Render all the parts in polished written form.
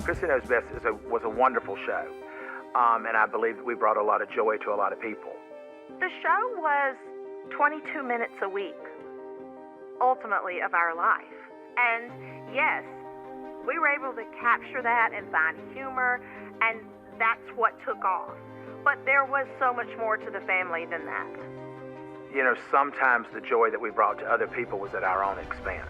Chrisley Knows Best was a wonderful show, and I believe that we brought a lot of joy to a lot of people. The show was 22 minutes a week, ultimately, of our life. And yes, we were able to capture that and find humor, and that's what took off. But there was so much more to the family than that. You know, sometimes the joy that we brought to other people was at our own expense.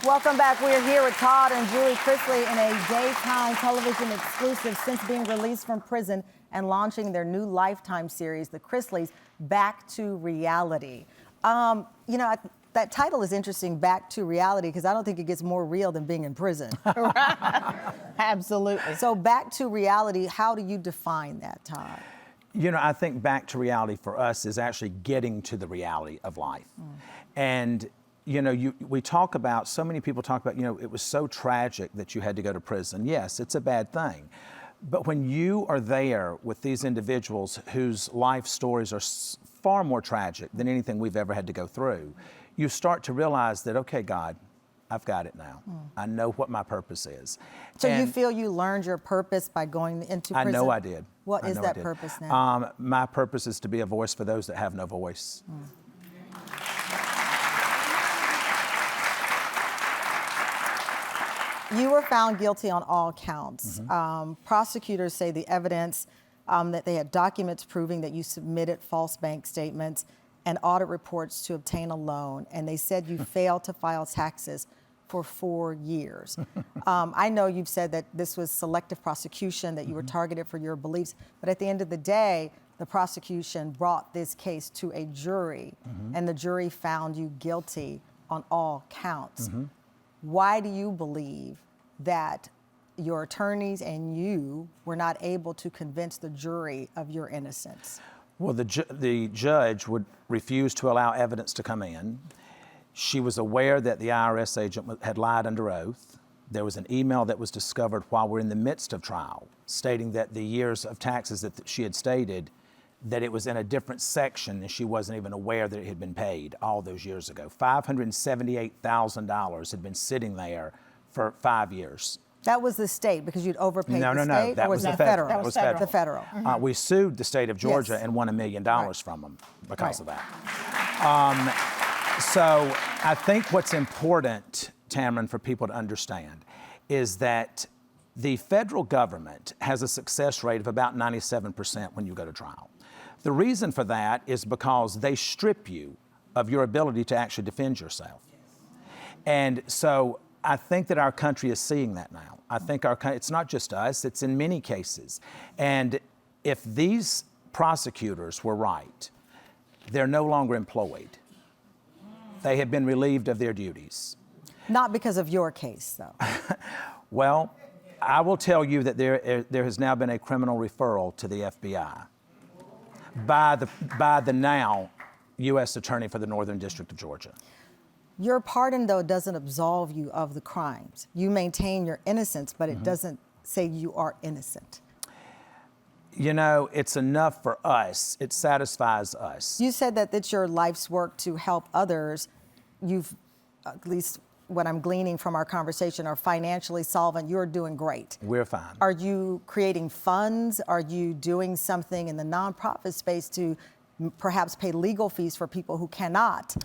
Welcome back. We're here with Todd and Julie Chrisley in a daytime television exclusive since being released from prison and launching their new Lifetime series, The Chrisleys, Back to Reality. You know, that title is interesting, Back to Reality, because I don't think it gets more real than being in prison. Absolutely. So Back to Reality, how do you define that, Todd? You know, I think back to reality for us is actually getting to the reality of life. And you know, we talk about, so many people talk about, you know, it was so tragic that you had to go to prison. Yes, it's a bad thing. But when you are there with these individuals whose life stories are far more tragic than anything we've ever had to go through, you start to realize that, okay, God, I've got it now. I know what my purpose is. So you feel you learned your purpose by going into prison? I know I did. What is that purpose now? My purpose is to be a voice for those that have no voice. You were found guilty on all counts. Prosecutors say the evidence that they had documents proving that you submitted false bank statements and audit reports to obtain a loan, and they said you failed to file taxes for 4 years. I know you've said that this was selective prosecution, that you were targeted for your beliefs, but at the end of the day, the prosecution brought this case to a jury, and the jury found you guilty on all counts. Why do you believe that your attorneys and you were not able to convince the jury of your innocence? Well, the judge would refuse to allow evidence to come in. She was aware that the IRS agent had lied under oath. There was an email that was discovered while we're in the midst of trial, stating that the years of taxes that she had stated, that it was in a different section and she wasn't even aware that it had been paid all those years ago. $578,000 had been sitting there for 5 years. That was the state because you'd overpaid the state? No, that was the federal. That was federal. The federal. We sued the state of Georgia and won $1 million from them because of that. So I think what's important, Tamron, for people to understand is that the federal government has a success rate of about 97% when you go to trial. The reason for that is because they strip you of your ability to actually defend yourself. And so I think that our country is seeing that now. I think it's not just us, it's in many cases. And if these prosecutors were right, they're no longer employed. They have been relieved of their duties. Not because of your case, though. Well, I will tell you that there has now been a criminal referral to the FBI by the now U.S. Attorney for the Northern District of Georgia. Your pardon, though, doesn't absolve you of the crimes. You maintain your innocence, but it doesn't say you are innocent. You know, it's enough for us. It satisfies us. You said that it's your life's work to help others. You've, at least what I'm gleaning from our conversation, are financially solvent. You're doing great. We're fine. Are you creating funds? Are you doing something in the nonprofit space to perhaps pay legal fees for people who cannot?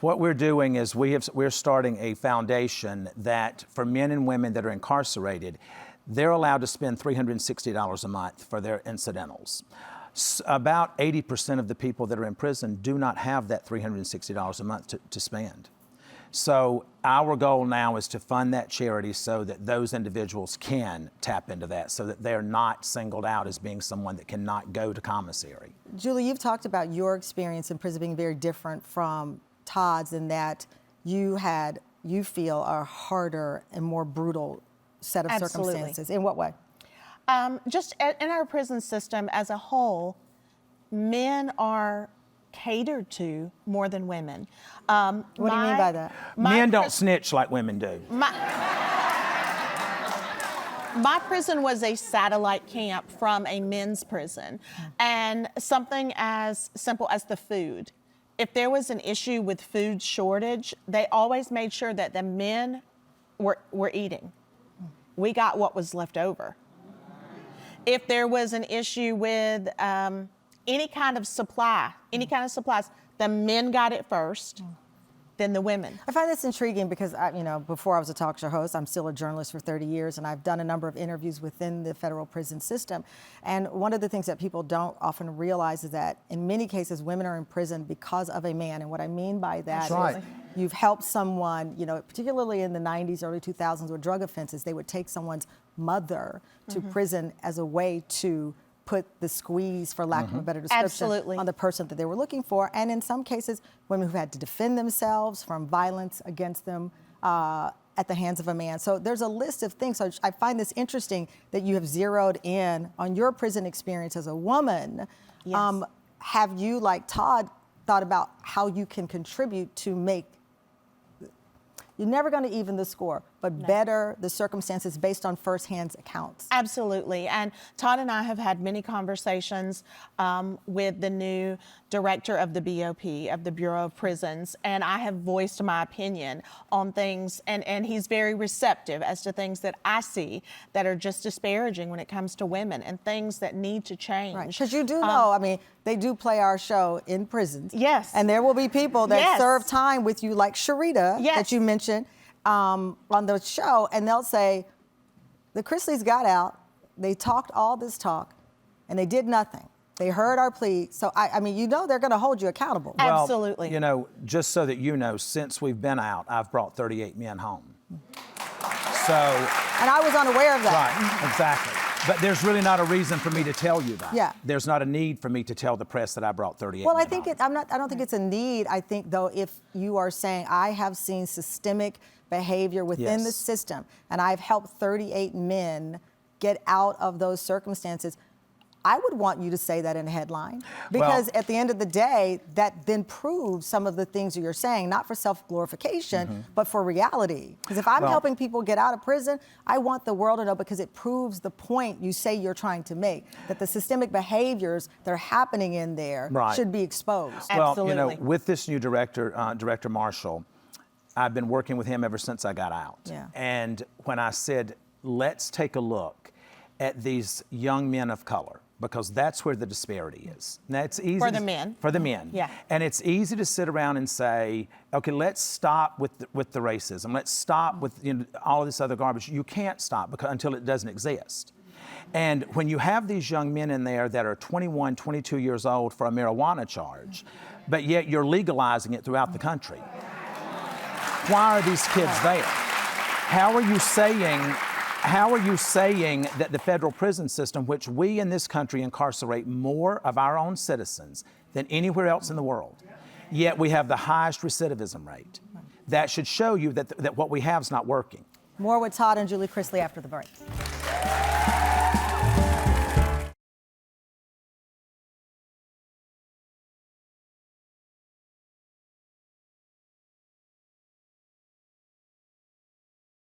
What we're doing is we're starting a foundation that for men and women that are incarcerated, they're allowed to spend $360 a month for their incidentals. About 80% of the people that are in prison do not have that $360 a month to spend. So our goal now is to fund that charity so that those individuals can tap into that, so that they're not singled out as being someone that cannot go to commissary. Julie, you've talked about your experience in prison being very different from Todd's, in that you feel a harder and more brutal set of circumstances. In what way? Just in our prison system as a whole, men are catered to more than women. What do you mean by that? Men don't snitch like women do. My prison was a satellite camp from a men's prison, and something as simple as the food. If there was an issue with food shortage, they always made sure that the men were eating. we got what was left over. If there was an issue with any kind of supplies, the men got it first, then the women. I find this intriguing because, before I was a talk show host, I'm still a journalist for 30 years, and I've done a number of interviews within the federal prison system. And one of the things that people don't often realize is that in many cases, women are in prison because of a man. And what I mean by that is you've helped someone, particularly in the 90s, early 2000s with drug offenses, they would take someone's mother to prison as a way to put the squeeze, for lack of a better description, on the person that they were looking for. And in some cases, women who had to defend themselves from violence against them at the hands of a man. So there's a list of things. So I find this interesting that you have zeroed in on your prison experience as a woman. Yes. Have you, like Todd, thought about how you can contribute to make, you're never going to even the score, but better the circumstances based on firsthand accounts? Absolutely. And Todd and I have had many conversations with the new director of the BOP, of the Bureau of Prisons, and I have voiced my opinion on things, and he's very receptive as to things that I see that are just disparaging when it comes to women and things that need to change. Right, because you do know, they do play our show in prisons. Yes. And there will be people that serve time with you, like Sharita, that you mentioned on the show, and they'll say, the Chrisleys got out, they talked all this talk, and they did nothing. They heard our plea. So, they're going to hold you accountable. Well, absolutely. Just so that you know, since we've been out, I've brought 38 men home. So. And I was unaware of that. Right, exactly. But there's really not a reason for me to tell you that. Yeah. There's not a need for me to tell the press that I brought 38 Well, men I think home. I don't think it's a need. I think, though, if you are saying, I have seen systemic behavior within the system, and I've helped 38 men get out of those circumstances, I would want you to say that in a headline, because at the end of the day, that then proves some of the things you're saying, not for self-glorification, but for reality. Because if I'm helping people get out of prison, I want the world to know, because it proves the point you say you're trying to make, that the systemic behaviors that are happening in there should be exposed. Well, Absolutely. with this new director, Director Marshall, I've been working with him ever since I got out. Yeah. And when I said, let's take a look at these young men of color, because that's where the disparity is. Now, it's easy For the men. For the men. Yeah. And it's easy to sit around and say, okay, let's stop with the racism. Let's stop with all of this other garbage. You can't stop until it doesn't exist. And when you have these young men in there that are 21, 22 years old for a marijuana charge, but yet you're legalizing it throughout the country, why are these kids there? How are you saying that the federal prison system, which we in this country incarcerate more of our own citizens than anywhere else in the world, yet we have the highest recidivism rate? That should show you that what we have is not working. More with Todd and Julie Chrisley after the break.